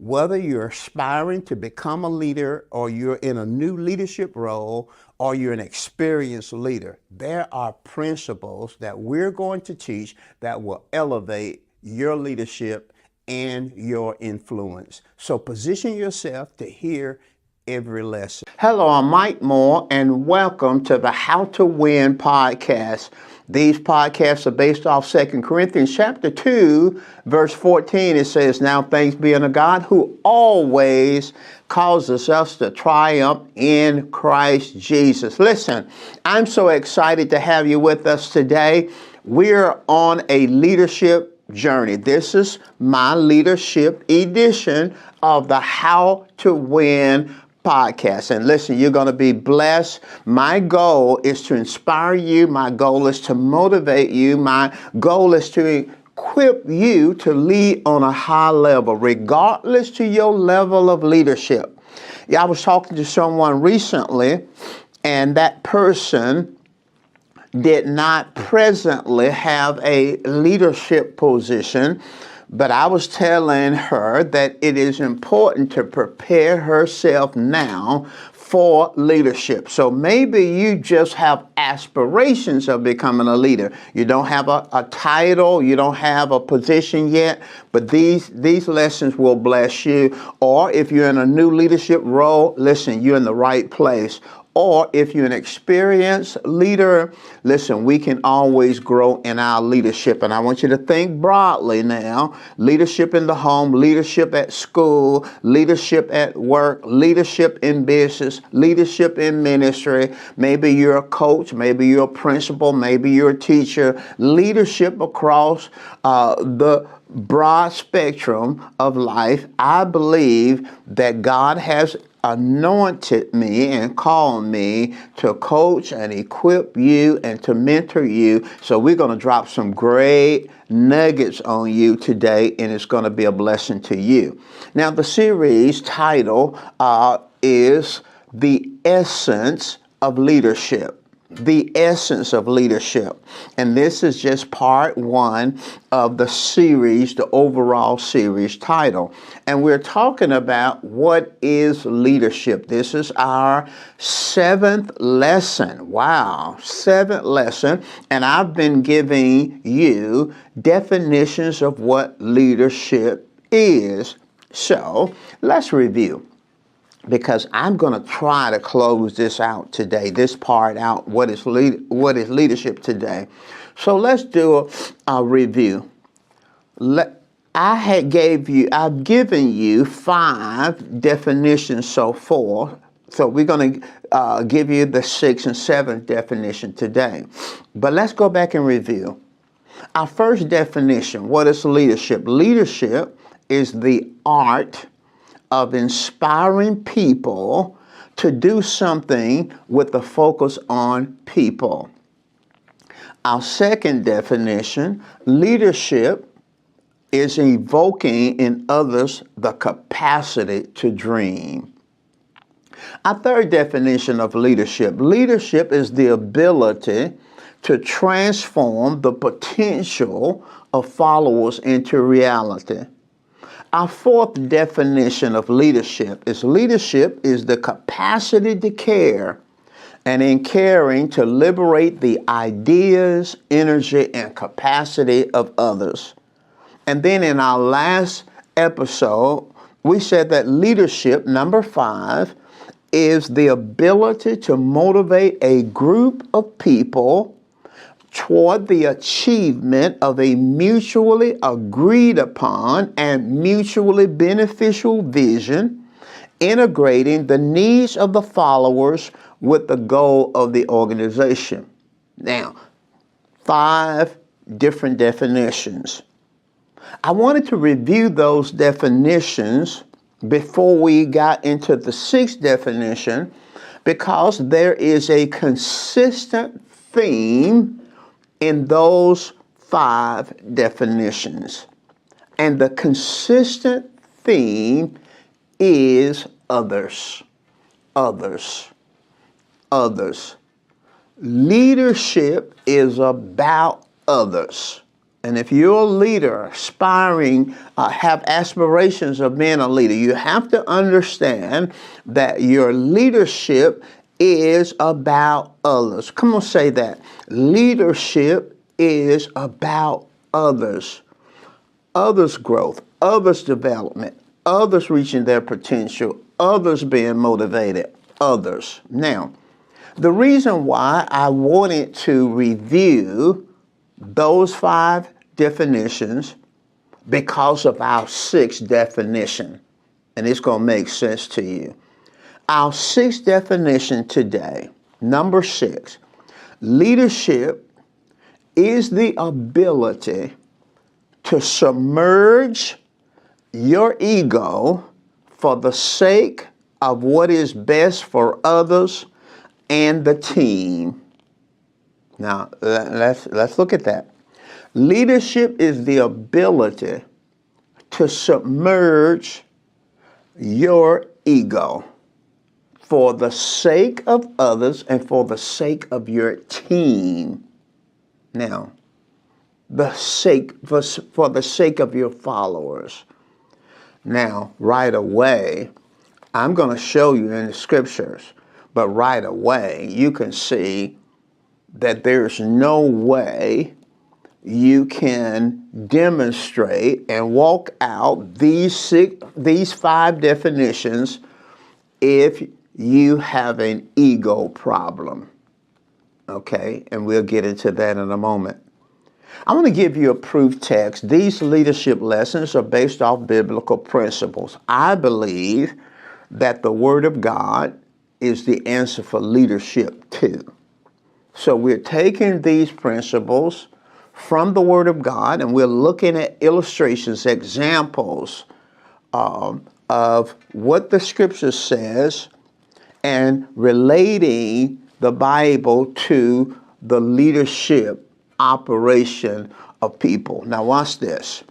Whether you're aspiring to become a leader or you're in a new leadership role or you're an experienced leader, there are principles that we're going to teach that will elevate your leadership and your influence. So position yourself to hear every lesson. Hello, I'm Mike Moore, and welcome to the How to Win podcast. These podcasts are based off 2 Corinthians chapter 2, verse 14. It says, "Now thanks be unto God who always causes us to triumph in Christ Jesus." Listen, I'm so excited to have you with us today. We're on a leadership journey. This is my leadership edition of the How to Win podcast. And listen, you're going to be blessed. My goal is to inspire you. My goal is to motivate you. My goal is to equip you to lead on a high level, regardless to your level of leadership. Yeah, I was talking to someone recently, and that person did not presently have a leadership position, but I was telling her that it is important to prepare herself now for leadership. So maybe you just have aspirations of becoming a leader. You don't have a title, you don't have a position yet, but these lessons will bless you. Or if you're in a new leadership role, listen, you're in the right place. Or if you're an experienced leader, listen, we can always grow in our leadership. And I want you to think broadly now. Leadership in the home, leadership at school, leadership at work, leadership in business, leadership in ministry. Maybe you're a coach, maybe you're a principal, maybe you're a teacher. Leadership across the broad spectrum of life. I believe that God has anointed me and called me to coach and equip you and to mentor you. So we're going to drop some great nuggets on you today, and it's going to be a blessing to you. Now, the series title is The Essence of Leadership. The essence of leadership. And this is just part one of the series, the overall series title. And we're talking about what is leadership. This is our 7th lesson. Wow, 7th lesson. And I've been giving you definitions of what leadership is. So let's review. because I'm going to try to close this out today, this part out, what is leadership today. So let's do a review. I've given you 5 definitions so far. So we're going to give you the 6th and 7th definition today. But let's go back and review. Our first definition, what is leadership? Leadership is the art of inspiring people to do something with the focus on people. Our second definition, leadership is evoking in others the capacity to dream. Our third definition of leadership, leadership is the ability to transform the potential of followers into reality. Our fourth definition of leadership is the capacity to care, and in caring to liberate the ideas, energy, and capacity of others. And then in our last episode, we said that leadership, number 5, is the ability to motivate a group of people toward the achievement of a mutually agreed upon and mutually beneficial vision, integrating the needs of the followers with the goal of the organization. Now, 5 different definitions. I wanted to review those definitions before we got into the 6th definition, because there is a consistent theme in those 5 definitions. And the consistent theme is others. Others. Others. Leadership is about others. And if you're a leader, aspiring, have aspirations of being a leader, you have to understand that your leadership is about others. Come on, say that. Leadership is about others. Others' growth, others' development, others reaching their potential, others being motivated, others. Now, the reason why I wanted to review those 5 definitions, because of our 6th definition, and it's going to make sense to you. Our 6th definition today, number 6, leadership is the ability to submerge your ego for the sake of what is best for others and the team. Now, let's look at that. Leadership is the ability to submerge your ego for the sake of others and for the sake of your team. Now, for the sake of your followers. Now, right away, I'm going to show you in the scriptures, but right away, you can see that there's no way you can demonstrate and walk out these 5 definitions if you have an ego problem. Okay, and we'll get into that in a moment. I want to give you a proof text. These leadership lessons are based off biblical principles. I believe that the Word of God is the answer for leadership too. So we're taking these principles from the Word of God, and we're looking at illustrations, examples of what the Scripture says, and relating the Bible to the leadership operation of people. Now watch this.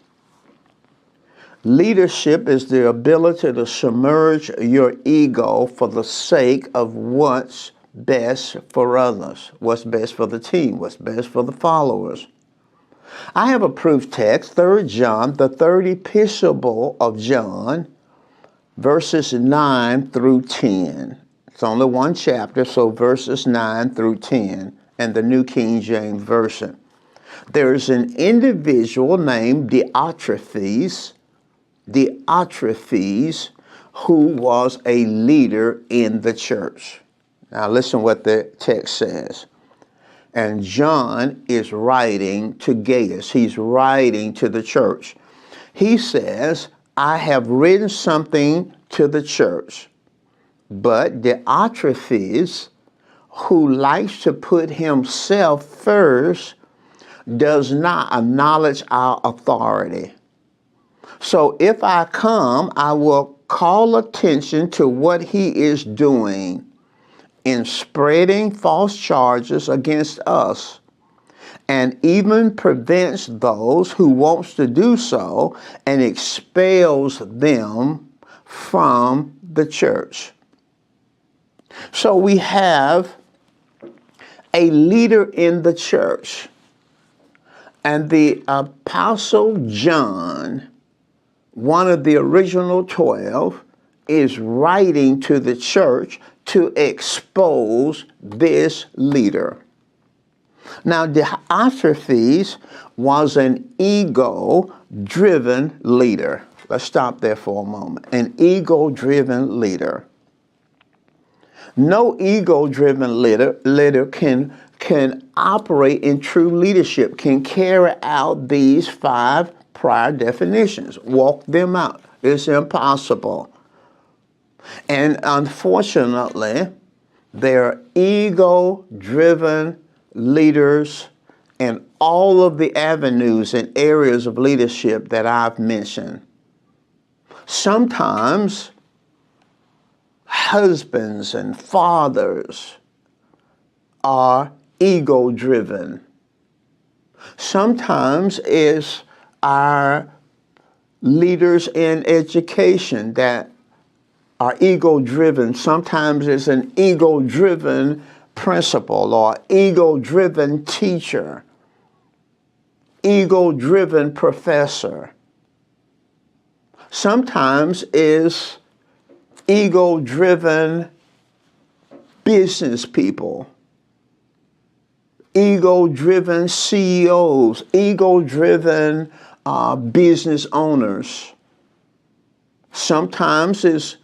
Leadership is the ability to submerge your ego for the sake of what's best for others, what's best for the team, what's best for the followers. I have a proof text, 3 John, the 3rd epistle of John, verses 9 through 10. It's only one chapter, so verses 9 through 10, and the New King James Version. There's an individual named Diotrephes, who was a leader in the church. Now listen what the text says. And John is writing to Gaius. He's writing to the church. He says, I have written something to the church, but Diotrephes, who likes to put himself first, does not acknowledge our authority. So if I come, I will call attention to what he is doing in spreading false charges against us, and even prevents those who wants to do so and expels them from the church. So we have a leader in the church, and the Apostle John, one of the original 12, is writing to the church to expose this leader. Now, Diotrephes was an ego-driven leader. Let's stop there for a moment. An ego-driven leader. No ego-driven leader can operate in true leadership, can carry out these 5 prior definitions, walk them out. It's impossible. And unfortunately, there are ego-driven leaders in all of the avenues and areas of leadership that I've mentioned. Sometimes husbands and fathers are ego-driven. Sometimes it's our leaders in education that are ego-driven. Sometimes it's an ego-driven principal or ego-driven teacher, ego-driven professor. Sometimes it's ego-driven business people, ego-driven CEOs, ego-driven business owners. Sometimes it's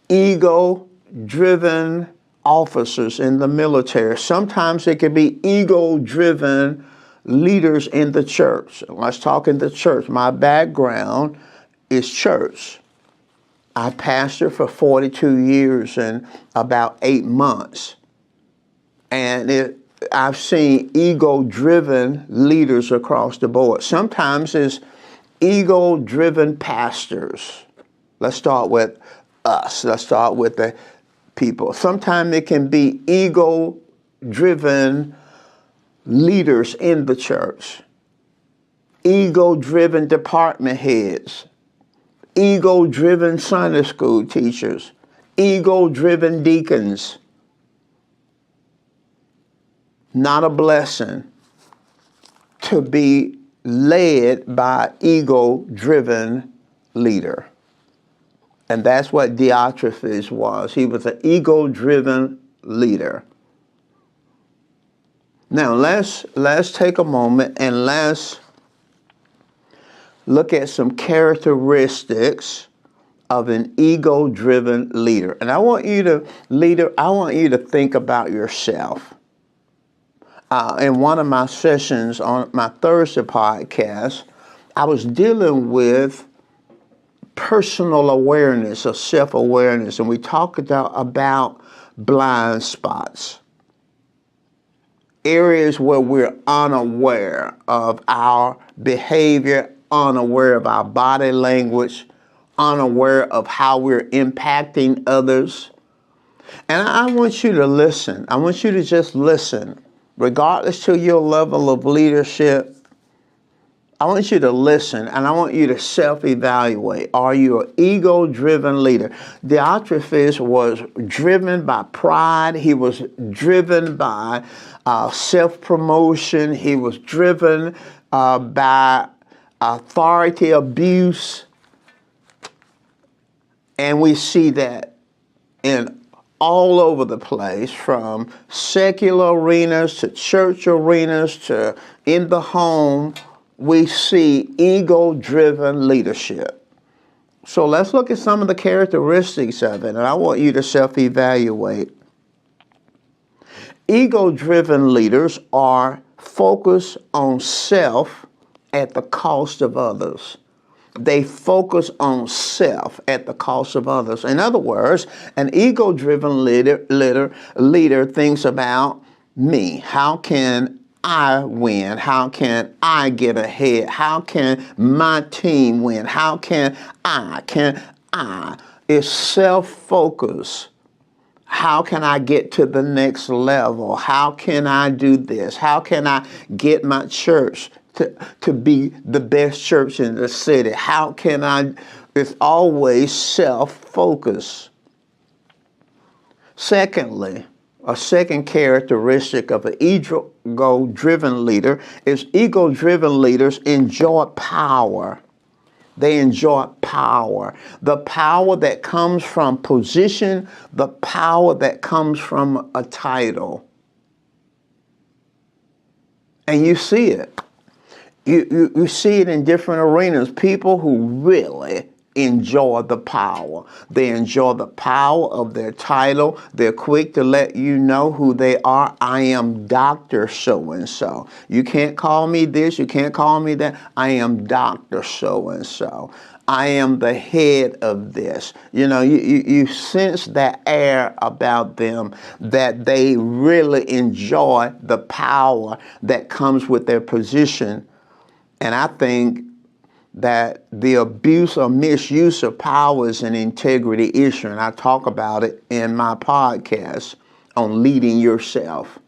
ego-driven officers in the military. Sometimes it can be ego-driven leaders in the church. Let's talk in the church. My background is church. I pastored for 42 years and about 8 months. And I've seen ego-driven leaders across the board. Sometimes it's ego-driven pastors. Let's start with us. Let's start with the people. Sometimes it can be ego-driven leaders in the church, ego-driven department heads, ego-driven Sunday school teachers, ego-driven deacons. Not a blessing to be led by ego-driven leader. And that's what Diotrephes was. He was an ego-driven leader. Now let's take a moment and let's look at some characteristics of an ego-driven leader. And I want you to think about yourself. In one of my sessions on my Thursday podcast, I was dealing with personal awareness or self-awareness, and we talked about blind spots, areas where we're unaware of our behavior, unaware of our body language, unaware of how we're impacting others. And I want you to listen. I want you to just listen, regardless to your level of leadership. I want you to listen, and I want you to self-evaluate. Are you an ego-driven leader? Diotrephes was driven by pride. He was driven by self-promotion. He was driven by authority abuse. And we see that in all over the place, from secular arenas to church arenas to in the home. We see ego-driven leadership. So let's look at some of the characteristics of it, and I want you to self-evaluate. Ego-driven leaders are focused on self at the cost of others. They focus on self at the cost of others. In other words, an ego-driven leader thinks about me. How can I win? How can I get ahead? How can my team win? How can I? It's self-focus. How can I get to the next level? How can I do this? How can I get my church to be the best church in the city? How can I? It's always self-focus. Secondly, a second characteristic of an ego-driven leader is ego-driven leaders enjoy power. They enjoy power. The power that comes from position, the power that comes from a title. And you see it. You see it in different arenas. People who really enjoy the power. They enjoy the power of their title. They're quick to let you know who they are. I am Dr. So-and-so. You can't call me this. You can't call me that. I am Dr. So-and-so. I am the head of this. You know, you sense that air about them, that they really enjoy the power that comes with their position. And I think that the abuse or misuse of power is an integrity issue, and I talk about it in my podcast on leading yourself,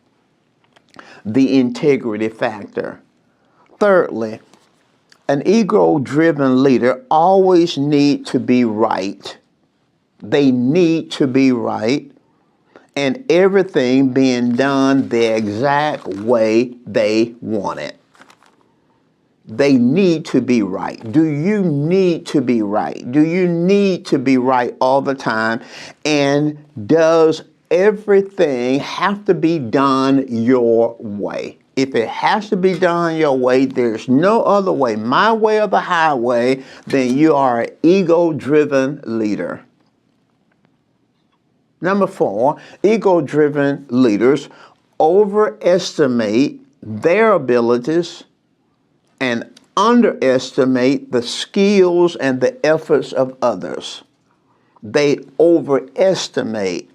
the integrity factor. Thirdly, an ego-driven leader always needs to be right. They need to be right, and everything being done the exact way they want it. They need to be right. Do you need to be right? Do you need to be right all the time? And does everything have to be done your way? If it has to be done your way, there's no other way, my way or the highway, then you are an ego-driven leader. Number 4, ego-driven leaders overestimate their abilities and underestimate the skills and the efforts of others. They overestimate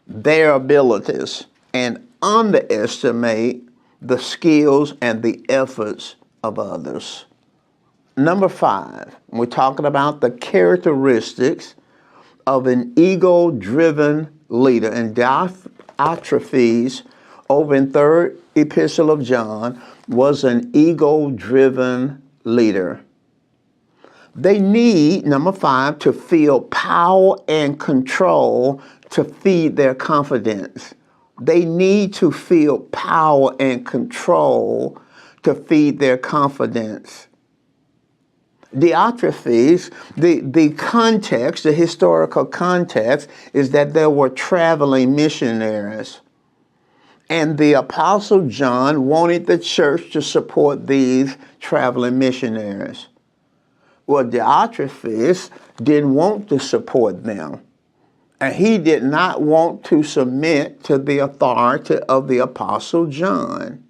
their abilities and underestimate the skills and the efforts of others. Number 5, we're talking about the characteristics of an ego-driven leader. And Diotrephes, over in 3rd Epistle of John, was an ego-driven leader. They need, number 5, to feel power and control to feed their confidence. They need to feel power and control to feed their confidence. Diotrephes, the context, the historical context, is that there were traveling missionaries. And the Apostle John wanted the church to support these traveling missionaries. Well, Diotrephes didn't want to support them. And he did not want to submit to the authority of the Apostle John.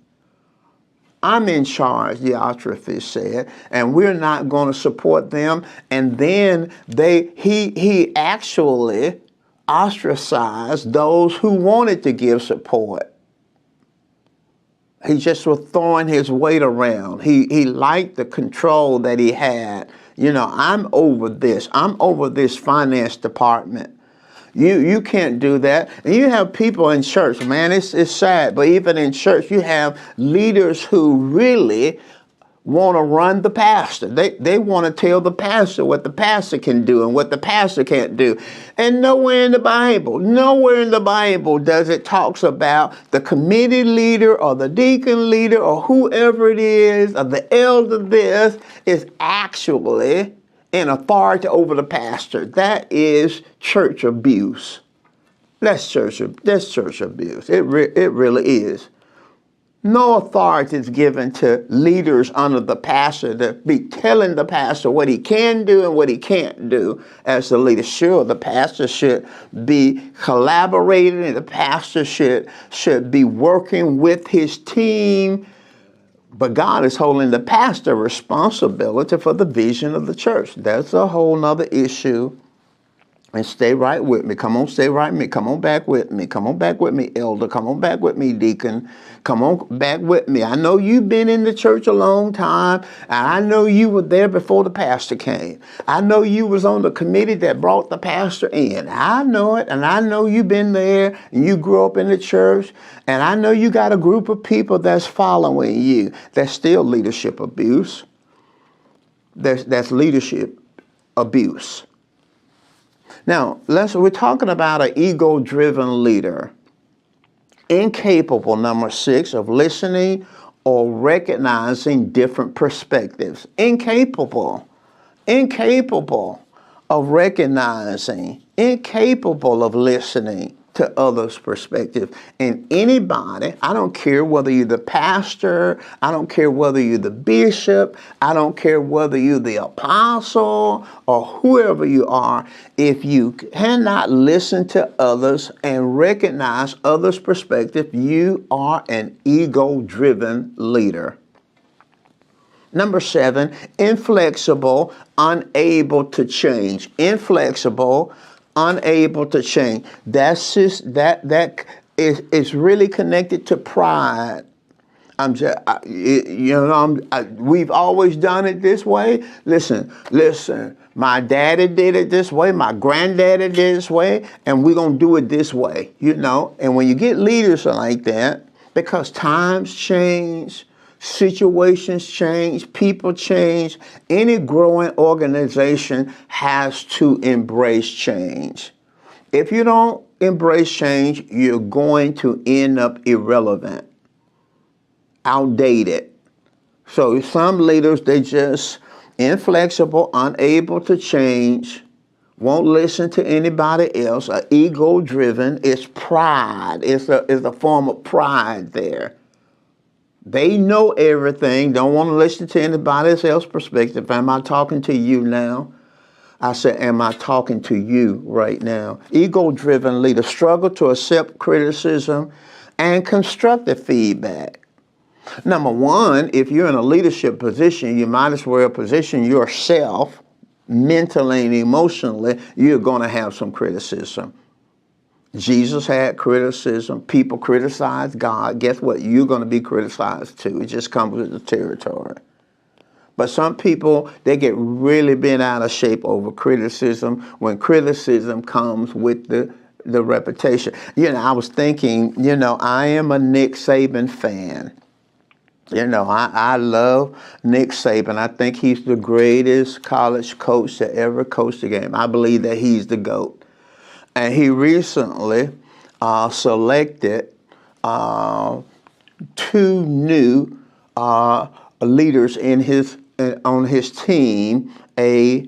I'm in charge, Diotrephes said, and we're not going to support them. And then he actually ostracized those who wanted to give support. He just was throwing his weight around. He liked the control that he had. You know, I'm over this. I'm over this finance department. You can't do that. And you have people in church, man, it's sad, but even in church, you have leaders who really want to run the pastor. They want to tell the pastor what the pastor can do and what the pastor can't do. And nowhere in the Bible does it talks about the committee leader or the deacon leader or whoever it is or the elder this is actually in authority over the pastor. That is church abuse. That's church abuse. It really is. No authority is given to leaders under the pastor to be telling the pastor what he can do and what he can't do as the leader. Sure, the pastor should be collaborating, and the pastor should be working with his team, but God is holding the pastor responsibility for the vision of the church. That's a whole nother issue. And stay right with me. Come on, stay right with me. Come on back with me. Come on back with me, elder. Come on back with me, deacon. Come on back with me. I know you've been in the church a long time, and I know you were there before the pastor came. I know you was on the committee that brought the pastor in. I know it, and I know you've been there, and you grew up in the church, and I know you got a group of people that's following you. That's still leadership abuse. That's leadership abuse. Now, we're talking about an ego-driven leader, incapable, number 6, of listening or recognizing different perspectives. Incapable of recognizing, incapable of listening to others' perspective. And anybody, I don't care whether you're the pastor, I don't care whether you're the bishop, I don't care whether you're the apostle or whoever you are, if you cannot listen to others and recognize others' perspective, you are an ego-driven leader. Number 7, inflexible, unable to change. Inflexible, unable to change. That's just that is really connected to pride. We've always done it this way. Listen. My daddy did it this way. My granddaddy did it this way, and we're gonna do it this way. And when you get leaders like that, because times change, situations change, people change. Any growing organization has to embrace change. If you don't embrace change, you're going to end up irrelevant, outdated. So some leaders, they just inflexible, unable to change, won't listen to anybody else, are ego-driven. It's pride. It's a form of pride there. They know everything, don't want to listen to anybody else's perspective. Am I talking to you now? I said, am I talking to you right now? Ego-driven leaders struggle to accept criticism and constructive feedback. Number 1, if you're in a leadership position, you might as well position yourself mentally and emotionally. You're going to have some criticism. Jesus had criticism. People criticize God. Guess what? You're going to be criticized too. It just comes with the territory. But some people, they get really bent out of shape over criticism when criticism comes with the reputation. I was thinking, I am a Nick Saban fan. I love Nick Saban. I think he's the greatest college coach to ever coach the game. I believe that he's the GOAT. And he recently selected 2 new leaders on his team, a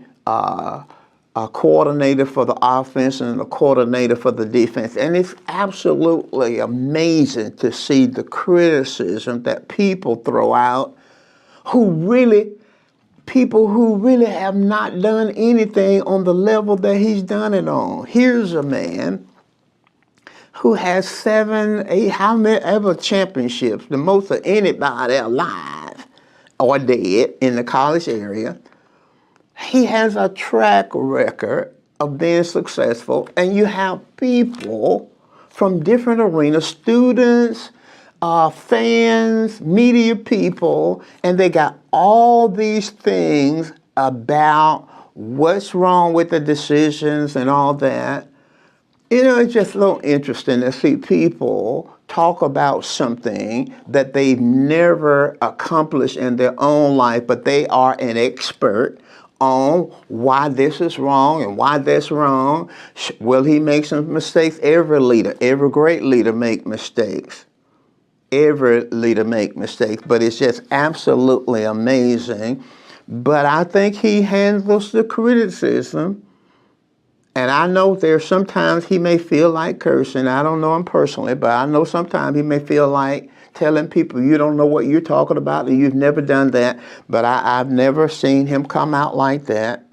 coordinator for the offense and a coordinator for the defense. And it's absolutely amazing to see the criticism that people throw out people who really have not done anything on the level that he's done it on. Here's a man who has 7, 8, how many ever championships, the most of anybody alive or dead in the college area. He has a track record of being successful, and you have people from different arenas, students, fans, media people, and they got all these things about what's wrong with the decisions and all that. It's just a little interesting to see people talk about something that they've never accomplished in their own life, but they are an expert on why this is wrong and why that's wrong. Will he make some mistakes? Every leader, every great leader make mistakes. Every leader make mistakes, but it's just absolutely amazing. But I think he handles the criticism And I know there's sometimes he may feel like cursing. I don't know him personally, but I know sometimes he may feel like telling people you don't know what you're talking about and you've never done that. But I've never seen him come out like that.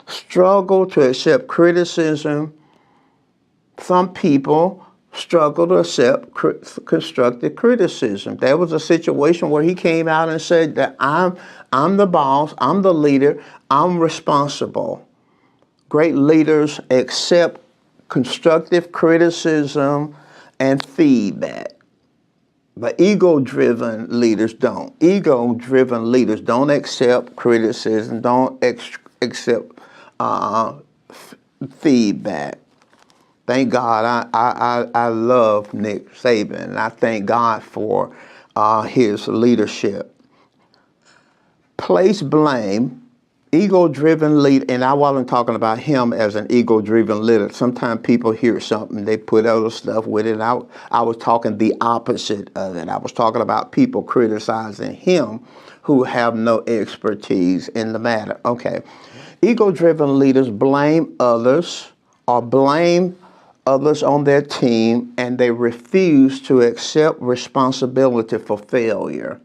Struggle to accept criticism. Some people struggle to accept constructive criticism. There was a situation where he came out and said that I'm the boss, I'm the leader, I'm responsible. Great leaders accept constructive criticism and feedback. But ego-driven leaders don't. Ego-driven leaders don't accept criticism, don't accept feedback. Thank God I love Nick Saban, and I thank God for his leadership. Place blame. Ego-driven leader, and I wasn't talking about him as an ego-driven leader. Sometimes people hear something, they put other stuff with it. I was talking the opposite of it. I was talking about people criticizing him who have no expertise in the matter. Okay. Ego-driven leaders blame others or blame others on their team, and they refuse to accept responsibility for failure.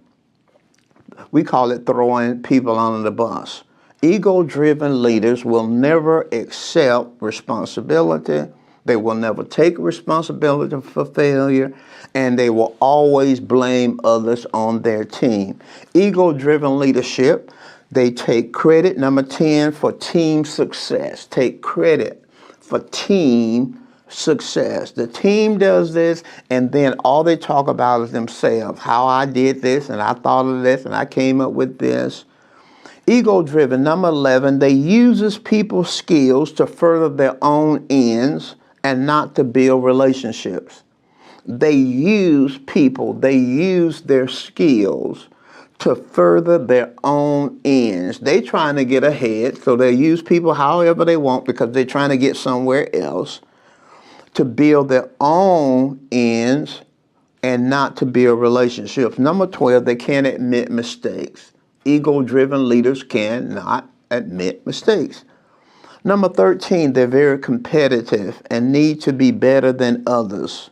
We call it throwing people under the bus. Ego-driven leaders will never accept responsibility. They will never take responsibility for failure, and they will always blame others on their team. Ego-driven leadership, they take credit, number 10, for team success. Take credit for team success. The team does this, and then all they talk about is themselves. How I did this, and I thought of this, and I came up with this. Ego-driven, number 11, they uses people's skills to further their own ends and not to build relationships. They use people, they use their skills to further their own ends. They trying to get ahead, so they use people however they want because they're trying to get somewhere else to build their own ends and not to build relationships. Number 12, they can't admit mistakes. Ego-driven leaders cannot admit mistakes. Number 13, they're very competitive and need to be better than others.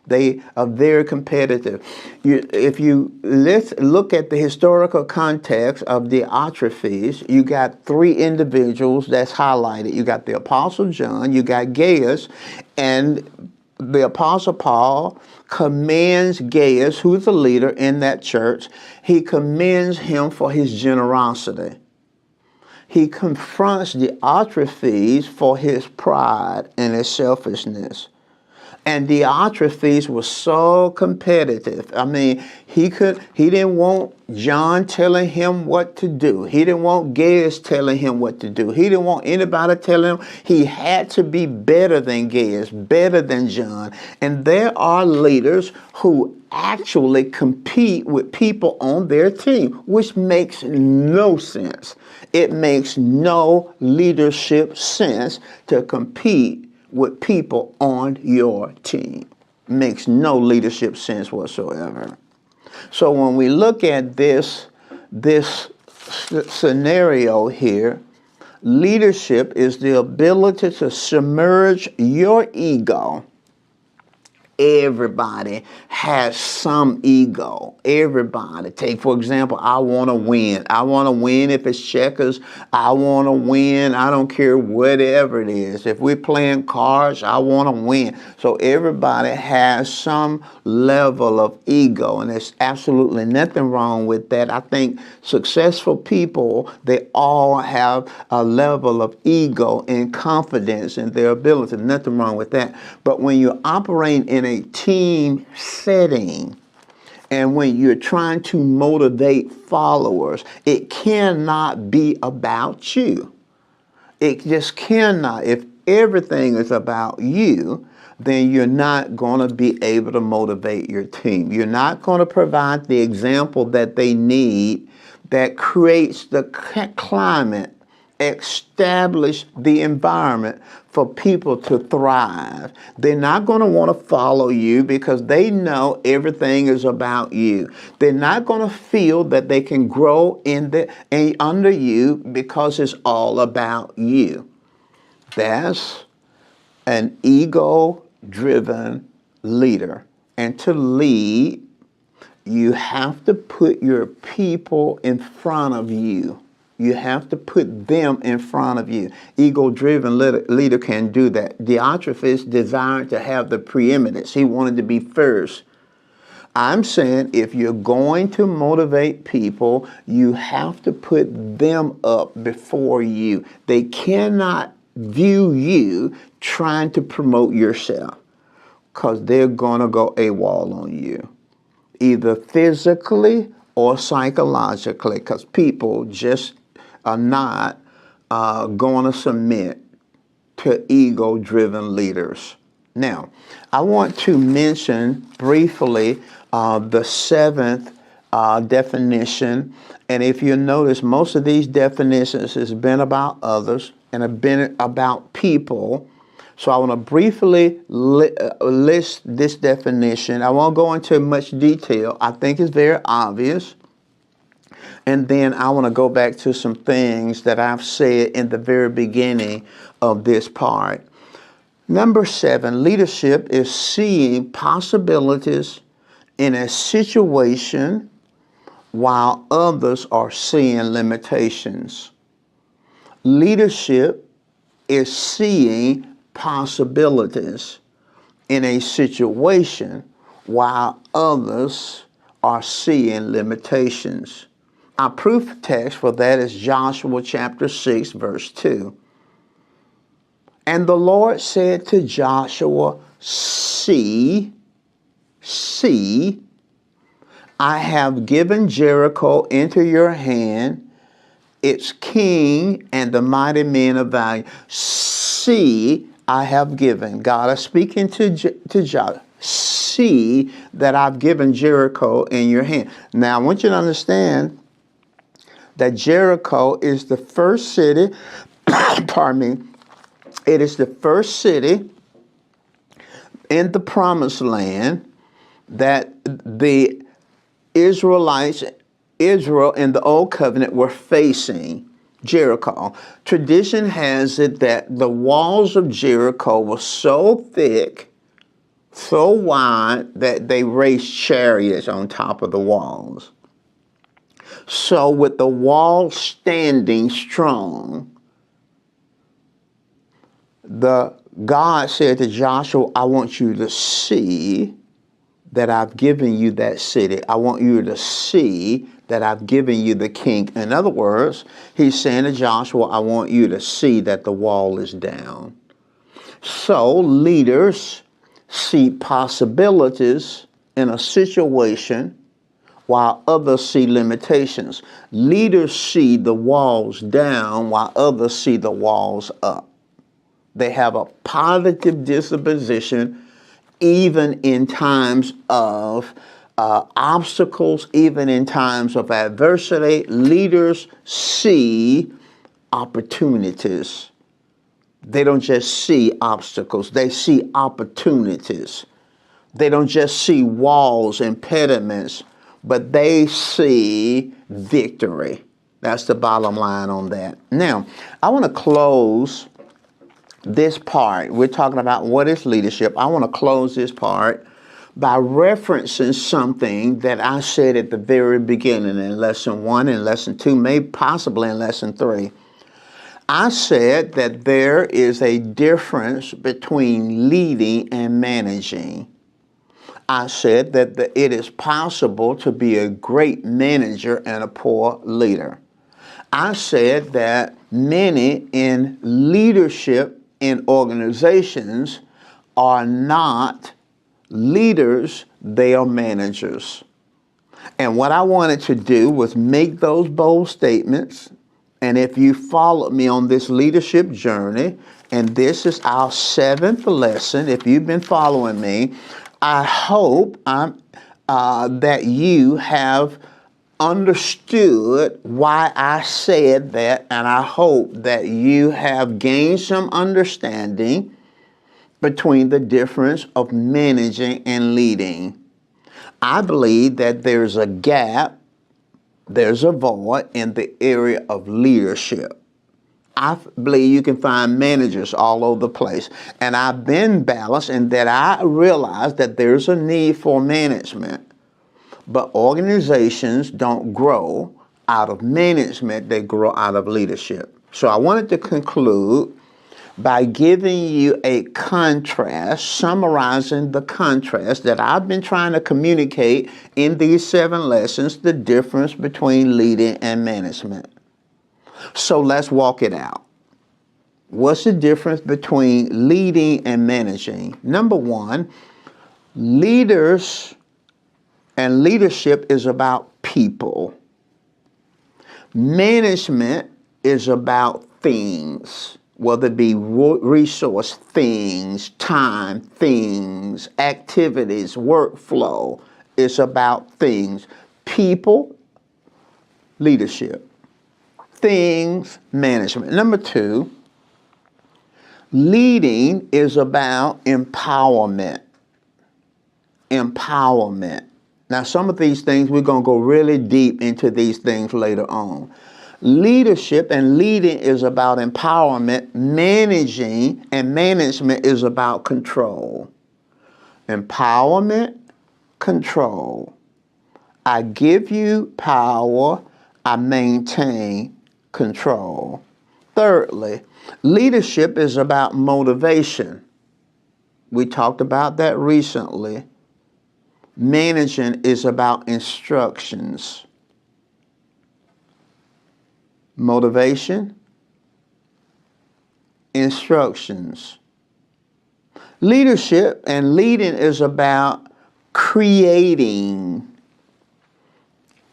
They are very competitive. If let's look at the historical context of Diotrephes, you got three individuals that's highlighted. You got the Apostle John, you got Gaius, and the Apostle Paul commends Gaius, who's a leader in that church. He commends him for his generosity. He confronts Diotrephes for his pride and his selfishness. And Diotrephes was so competitive. I mean, he didn't want John telling him what to do. He didn't want Gaius telling him what to do. He didn't want anybody telling him. He had to be better than Gaius, better than John. And there are leaders who actually compete with people on their team, which makes no sense. It makes no leadership sense to compete with people on your team. Makes no leadership sense whatsoever. So when we look at this scenario here, leadership is the ability to submerge your ego. Everybody has some ego. Everybody. Take, for example, I want to win. I want to win if it's checkers. I want to win. I don't care whatever it is. If we're playing cards, I want to win. So everybody has some level of ego, and there's absolutely nothing wrong with that. I think successful people, they all have a level of ego and confidence in their ability. Nothing wrong with that. But when you're operating in a team setting, and when you're trying to motivate followers, it cannot be about you. It just cannot. If everything is about you, then you're not going to be able to motivate your team. You're not going to provide the example that they need that creates the climate, establish the environment for people to thrive. They're not going to want to follow you because they know everything is about you. They're not going to feel that they can grow under you because it's all about you. That's an ego-driven leader. And to lead, you have to put your people in front of you. You have to put them in front of you. Ego-driven leader can do that. Diotrephes desired to have the preeminence. He wanted to be first. I'm saying if you're going to motivate people, you have to put them up before you. They cannot view you trying to promote yourself, because they're going to go AWOL on you, either physically or psychologically, because people just are not going to submit to ego-driven leaders. Now, I want to mention briefly the seventh definition. And if you notice, most of these definitions has been about others and have been about people. So I want to briefly list this definition. I won't go into much detail. I think it's very obvious. And then I want to go back to some things that I've said in the very beginning of this part. Number 7, leadership is seeing possibilities in a situation while others are seeing limitations. Leadership is seeing possibilities in a situation while others are seeing limitations. Our proof text for that is Joshua chapter 6, verse 2. And the Lord said to Joshua, See, I have given Jericho into your hand, its king and the mighty men of value. See, I have given. God is speaking to Joshua. See that I've given Jericho in your hand. Now, I want you to understand that Jericho is the first city, pardon me, it is the first city in the promised land that the Israelites, Israel in the Old Covenant were facing. Jericho. Tradition has it that the walls of Jericho were so thick, so wide, that they raced chariots on top of the walls. So with the wall standing strong, God said to Joshua, I want you to see that I've given you that city. I want you to see that I've given you the king. In other words, he's saying to Joshua, I want you to see that the wall is down. So leaders see possibilities in a situation while others see limitations. Leaders see the walls down while others see the walls up. They have a positive disposition even in times of obstacles, even in times of adversity. Leaders see opportunities. They don't just see obstacles, they see opportunities. They don't just see walls, impediments, but they see victory. That's the bottom line on that. Now, I want to close this part. We're talking about what is leadership. I want to close this part by referencing something that I said at the very beginning in lesson 1 and lesson 2, maybe possibly in lesson 3. I said that there is a difference between leading and managing. I said that it is possible to be a great manager and a poor leader. I said that many in leadership in organizations are not leaders, they are managers. And what I wanted to do was make those bold statements. And if you followed me on this leadership journey, and this is our 7th lesson, if you've been following me, I hope that you have understood why I said that, and I hope that you have gained some understanding between the difference of managing and leading. I believe that there's a gap, there's a void in the area of leadership. I believe you can find managers all over the place. And I've been balanced in that I realize that there's a need for management. But organizations don't grow out of management, they grow out of leadership. So I wanted to conclude by giving you a contrast, summarizing the contrast that I've been trying to communicate in these 7 lessons, the difference between leading and management. So let's walk it out. What's the difference between leading and managing? Number one, leaders and leadership is about people. Management is about things, whether it be resource things, time things, activities, workflow. It's about things. People, leadership. Things, management. Number 2, leading is about empowerment. Empowerment. Now, some of these things, we're going to go really deep into these things later on. Leadership and leading is about empowerment. Managing and management is about control. Empowerment, control. I give you power. I maintain control. Thirdly, leadership is about motivation. We talked about that recently. Managing is about instructions. Motivation, instructions. Leadership and leading is about creating,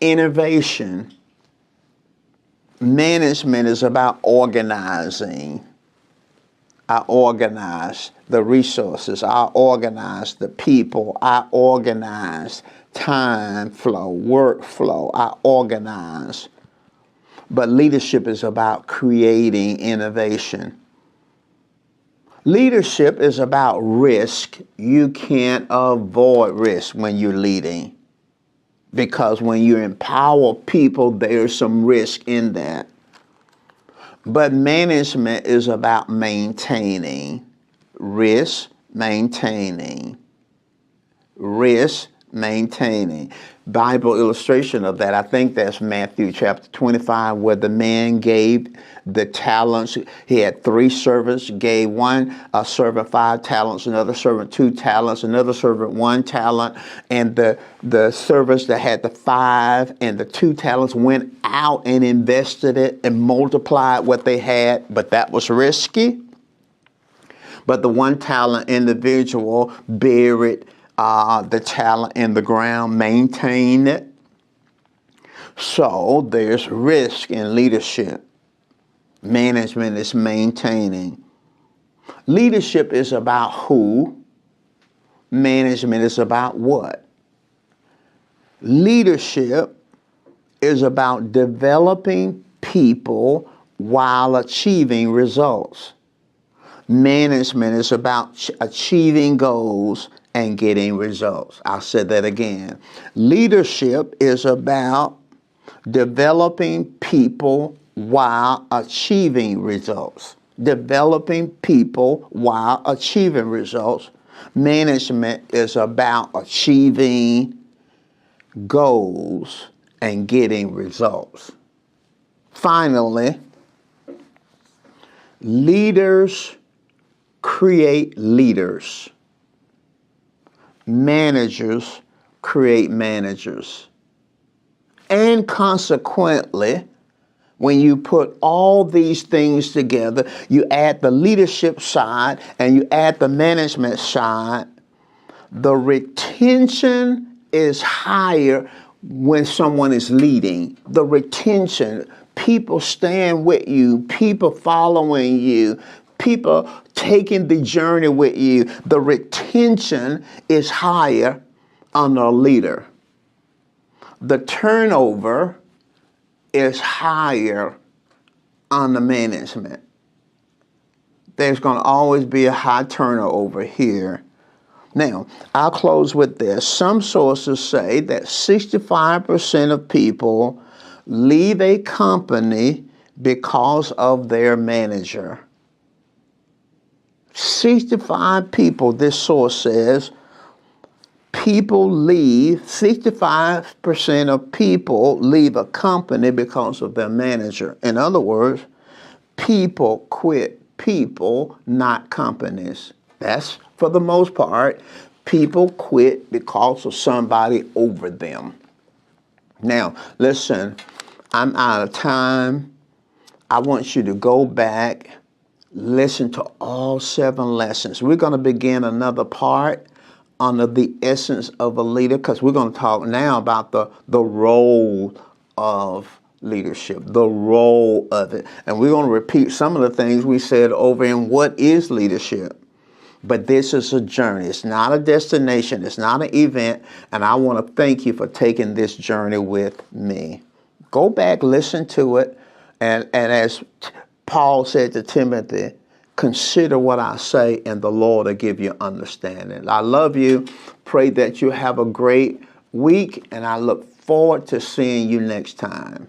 innovation. Management is about organizing. I organize the resources. I organize the people. I organize time flow, workflow. I organize. But leadership is about creating innovation. Leadership is about risk. You can't avoid risk when you're leading, because when you empower people, there's some risk in that. But management is about maintaining. Risk, maintaining. Risk, maintaining. Bible illustration of that, I think that's Matthew chapter 25, where the man gave the talents. He had 3 servants, gave one servant 5 talents, another servant 2 talents, another servant 1 talent, and the servants that had the 5 and the 2 talents went out and invested it and multiplied what they had, but that was risky. But the 1 talent individual buried the talent in the ground, maintain it. So there's risk in leadership. Management is maintaining. Leadership is about who. Management is about what. Leadership is about developing people while achieving results. Management is about achieving goals and getting results. I'll say that again. Leadership is about developing people while achieving results. Developing people while achieving results. Management is about achieving goals and getting results. Finally, leaders create leaders. Managers create managers. And consequently, when you put all these things together, you add the leadership side and you add the management side, the retention is higher when someone is leading. The retention, people staying with you, people following you, people taking the journey with you, the retention is higher on a leader. The turnover is higher on the management. There's going to always be a high turnover here. Now, I'll close with this. Some sources say that 65% of people leave a company because of their manager. 65 people, this source says, 65% of people leave a company because of their manager. In other words, people quit people, not companies. That's, for the most part, people quit because of somebody over them. Now, listen, I'm out of time. I want you to go back, listen to all 7 lessons. We're going to begin another part under the essence of a leader, because we're going to talk now about the role of leadership, the role of it. And we're going to repeat some of the things we said over in What is Leadership? But this is a journey. It's not a destination. It's not an event. And I want to thank you for taking this journey with me. Go back, listen to it. And as Paul said to Timothy, consider what I say, and the Lord will give you understanding. I love you. Pray that you have a great week, and I look forward to seeing you next time.